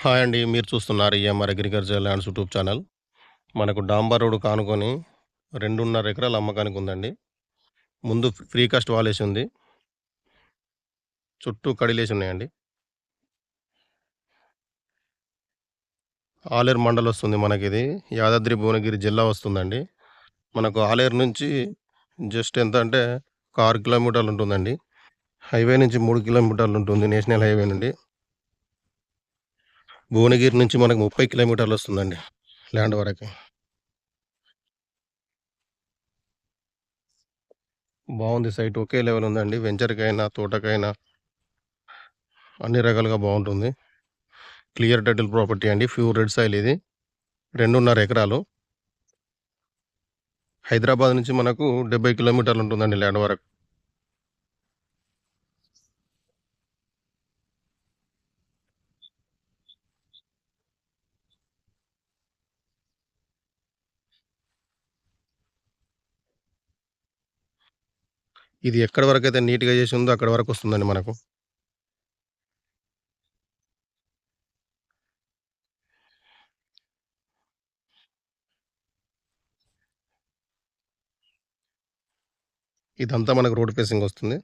Hi అండి. మీరు చూస్తున్నారు EMR agriculture lands YouTube channel. మనకు డాంబర్ రోడ్ కానుకొని 2.5 ఎకరాల అమ్మకానికి ఉందండి. ముందు ఫ్రీ కాస్ట్ వాలేసి ఉంది. చుట్టూ కడిలేసి ఉన్నాయండి. ఆలేరు మండల్ వస్తుంది మనకిది. యాదాద్రి భువనగిరి జిల్లా వస్తుందండి. మనకు ఆలేరు నుంచి జస్ట్ ఎంత అంటే ఒక 6 కిలోమీటర్లు ఉంటుందండి. హైవే నుంచి 3 కిలోమీటర్లు ఉంటుంది. నేషనల్ హైవే నుండి. భువనగిరి నుంచి మనకు 30 కిలోమీటర్లు వస్తుందండి ల్యాండ్ వరకి. బావుంది సైట్. ఒకే లెవెల్ ఉందండి. వెంచర్‌కైనా, తోటకైనా అన్ని రకాలుగా బావుంటుంది. క్లియర్ టైటిల్ ప్రాపర్టీ అండి. ప్యూర్ రెడ్ సాయిల్ ఇది. 2.5 ఎకరాలు. హైదరాబాద్ నుంచి మనకు 70 కిలోమీటర్లు ఉంటుందండి ల్యాండ్ వరకు. ఇది ఎక్కడి వరకైతే నీట్‌గా చేసి ఉందో అక్కడి వరకు వస్తుందండి మనకు. ఇదంతా మనకు రోడ్ ఫేసింగ్ వస్తుంది.